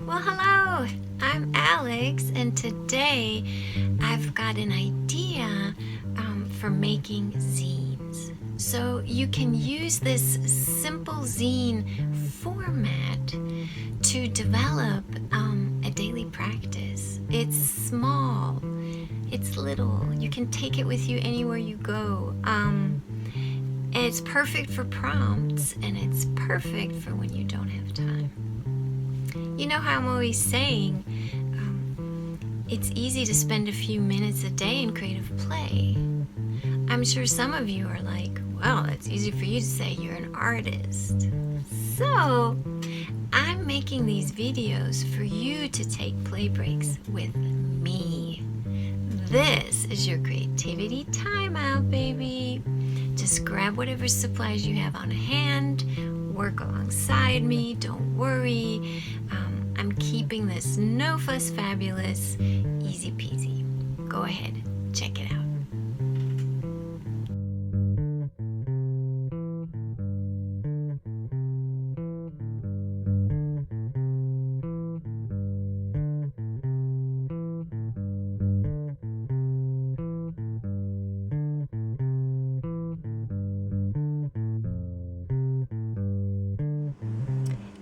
Well, hello, I'm Alex, and today I've got an idea for making zines. So you can use this simple zine format to develop a daily practice. It's small, it's little, you can take it with you anywhere you go. It's perfect for prompts, and it's perfect for when you don't have time. You know how I'm always saying, it's easy to spend a few minutes a day in creative play. I'm sure some of you are like, well, it's easy for you to say you're an artist. So, I'm making these videos for you to take play breaks with me. This is your creativity timeout, baby. Just grab whatever supplies you have on hand, work alongside me, don't worry. I'm keeping this no fuss fabulous, easy peasy. Go ahead, check it out.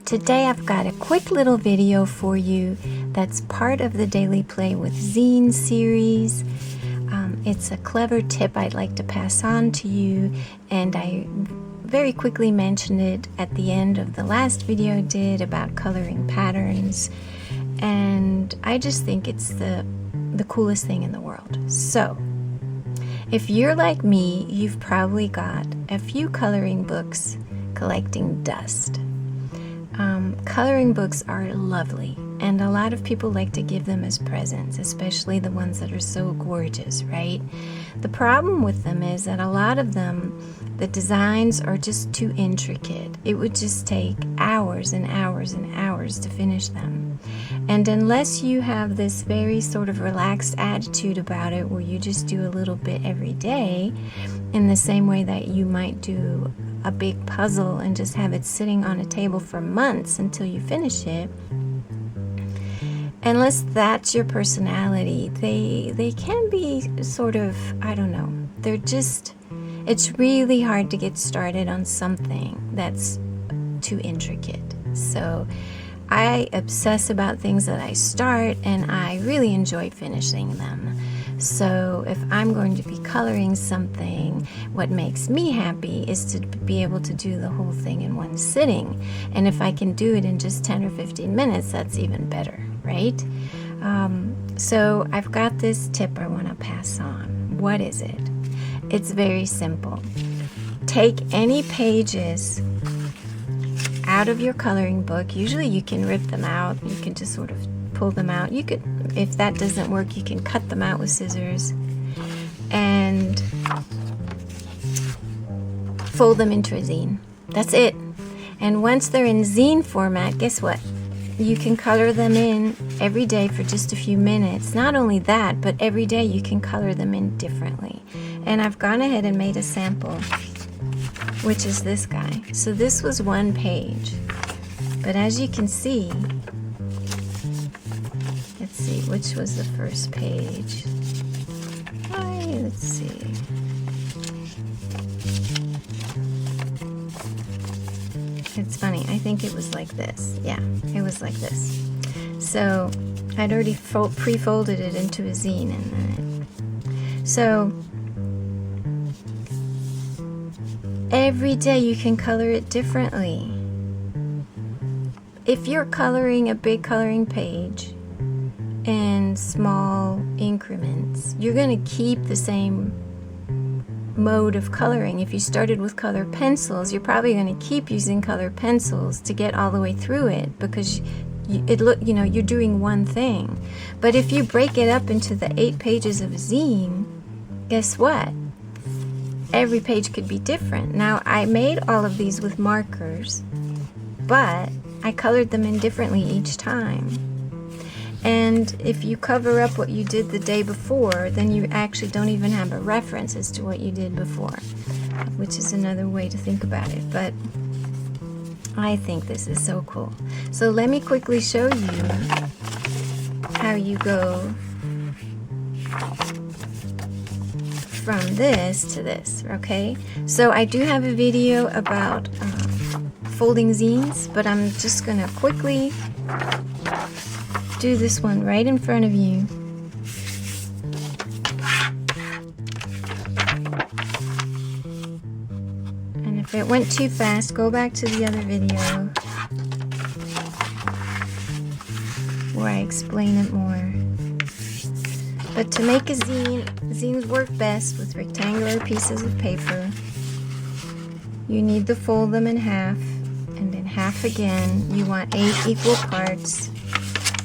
Today I've got a quick little video for you that's part of the Daily Play with Zine series. It's a clever tip I'd like to pass on to you, and I very quickly mentioned it at the end of the last video I did about coloring patterns, and I just think it's the coolest thing in the world. So, if you're like me, you've probably got a few coloring books collecting dust. Coloring books are lovely, and a lot of people like to give them as presents, especially the ones that are so gorgeous, right? The problem with them is that a lot of them, the designs are just too intricate. It would just take hours and hours and hours to finish them. And unless you have this very sort of relaxed attitude about it, where you just do a little bit every day, in the same way that you might do a big puzzle and just have it sitting on a table for months until you finish it, unless that's your personality, they can be sort of, I don't know, it's really hard to get started on something that's too intricate. So I obsess about things that I start, and I really enjoy finishing them. So if I'm going to be coloring something, what makes me happy is to be able to do the whole thing in one sitting. And if I can do it in just 10 or 15 minutes, that's even better, right? So I've got this tip I want to pass on. What is it? It's very simple. Take any pages out of your coloring book. Usually you can rip them out. You can just sort of pull them out. You could, if that doesn't work, you can cut them out with scissors and fold them into a zine. That's it. And once they're in zine format, guess what? You can color them in every day for just a few minutes. Not only that, but every day you can color them in differently. And I've gone ahead and made a sample, which is this guy. So this was one page. But as you can see, let's see, which was the first page? Let's see. It's funny, I think it was like this. Yeah, it was like this. So I'd already pre-folded it into a zine, and then so every day you can color it differently. If you're coloring a big coloring page in small increments, you're going to keep the same mode of coloring. If you started with color pencils, you're probably going to keep using color pencils to get all the way through it, because you're doing one thing. But if you break it up into the 8 pages of a zine, guess what? Every page could be different. Now, I made all of these with markers, but I colored them in differently each time. And if you cover up what you did the day before, then you actually don't even have a reference as to what you did before, which is another way to think about it. But I think this is so cool. So let me quickly show you how you go from this to this, okay? So I do have a video about folding zines, but I'm just gonna quickly do this one right in front of you. And if it went too fast, go back to the other video where I explain it more. But to make a zine, zines work best with rectangular pieces of paper. You need to fold them in half, and in half again. You want 8 equal parts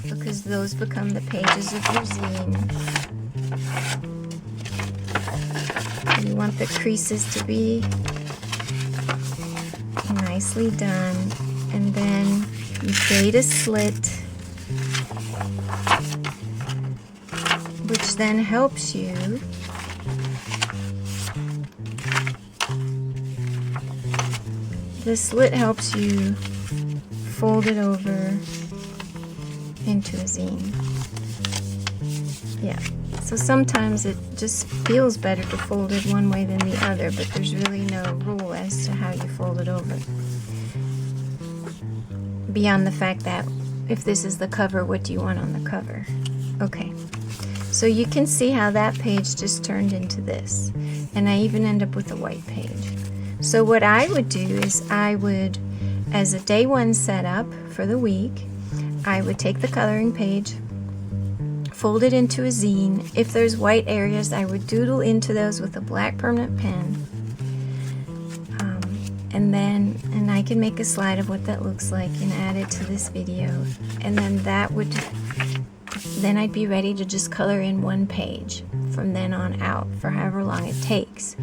because those become the pages of your zine. You want the creases to be nicely done, and then you create a slit, which then helps you the slit helps you fold it over into a zine. Yeah, so sometimes it just feels better to fold it one way than the other, but there's really no rule as to how you fold it over. Beyond the fact that if this is the cover, what do you want on the cover? Okay. So you can see how that page just turned into this. And I even end up with a white page. So what I would do is I would, as a day one setup for the week, I would take the coloring page, fold it into a zine. If there's white areas, I would doodle into those with a black permanent pen. And I can make a slide of what that looks like and add it to this video. And then then I'd be ready to just color in one page from then on out for however long it takes.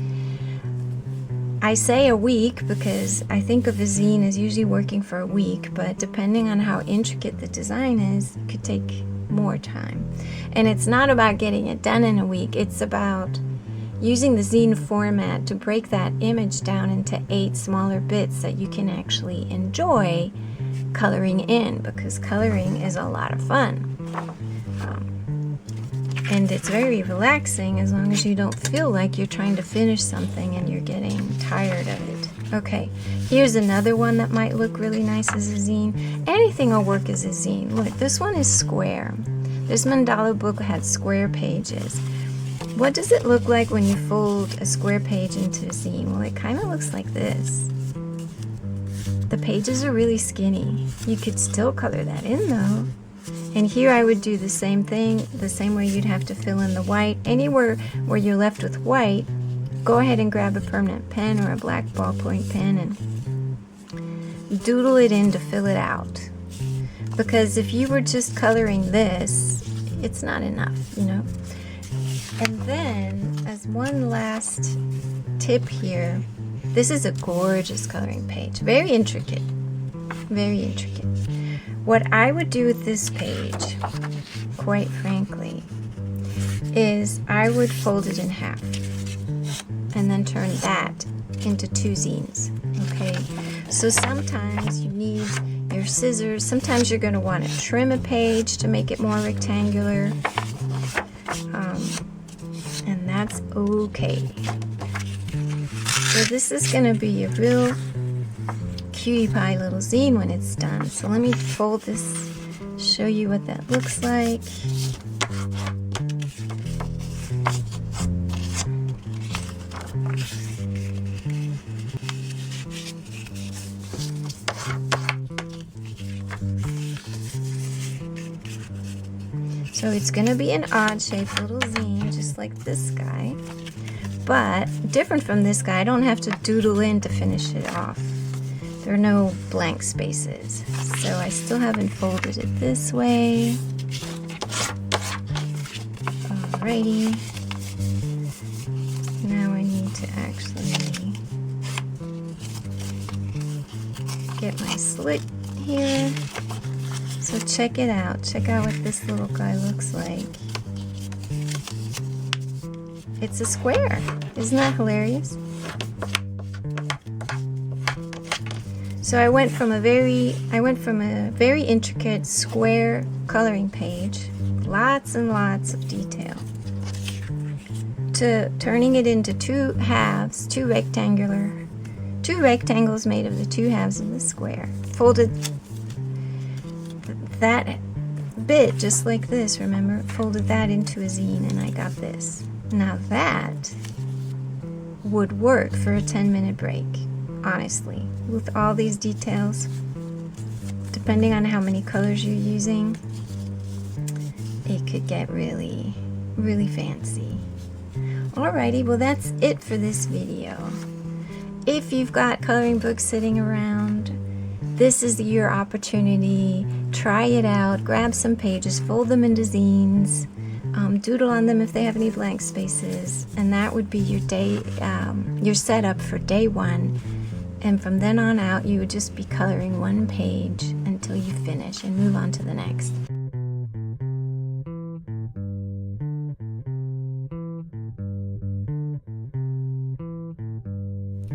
I say a week because I think of a zine as usually working for a week, but depending on how intricate the design is, it could take more time. And it's not about getting it done in a week, it's about using the zine format to break that image down into 8 smaller bits that you can actually enjoy coloring in, because coloring is a lot of fun. And it's very relaxing as long as you don't feel like you're trying to finish something and you're getting tired of it. Okay, here's another one that might look really nice as a zine. Anything will work as a zine. Look, this one is square. This mandala book had square pages. What does it look like when you fold a square page into a zine? Well, it kind of looks like this. The pages are really skinny. You could still color that in though. And here I would do the same thing, the same way you'd have to fill in the white. Anywhere where you're left with white, go ahead and grab a permanent pen or a black ballpoint pen and doodle it in to fill it out. Because if you were just coloring this, it's not enough, you know? And then, as one last tip here, this is a gorgeous coloring page. Very intricate. Very intricate. What I would do with this page, quite frankly, is I would fold it in half and then turn that into 2 zines, okay? So sometimes you need your scissors. Sometimes you're going to want to trim a page to make it more rectangular, and that's okay. So this is going to be a real cutie pie little zine when it's done. So let me fold this, show you what that looks like. So it's going to be an odd-shaped little zine, just like this guy. But different from this guy, I don't have to doodle in to finish it off. There are no blank spaces. So I still haven't folded it this way. Alrighty. Now I need to actually get my slit here. So check it out. Check out what this little guy looks like. It's a square. Isn't that hilarious? So So I went from a very intricate square coloring page, lots and lots of detail, to turning it into two halves, two rectangles made of the two halves of the square. Folded that bit just like this, remember? Folded that into a zine and I got this. Now that would work for a 10-minute break, honestly. With all these details, depending on how many colors you're using, it could get really, really fancy. Alrighty, well that's it for this video. If you've got coloring books sitting around, this is your opportunity. Try it out, grab some pages, fold them into zines, doodle on them if they have any blank spaces, and that would be your your setup for day one. And from then on out, you would just be coloring one page until you finish and move on to the next.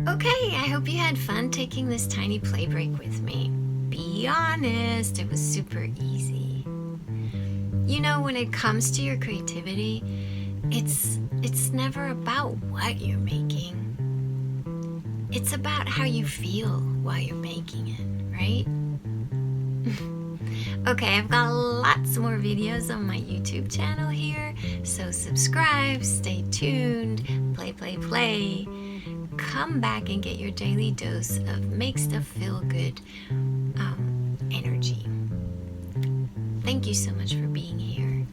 Okay, I hope you had fun taking this tiny play break with me. Be honest, it was super easy. You know, when it comes to your creativity, it's never about what you're making. It's about how you feel while you're making it, right? Okay, I've got lots more videos on my YouTube channel here, so subscribe, stay tuned, play. Come back and get your daily dose of make stuff feel good energy. Thank you so much for being here,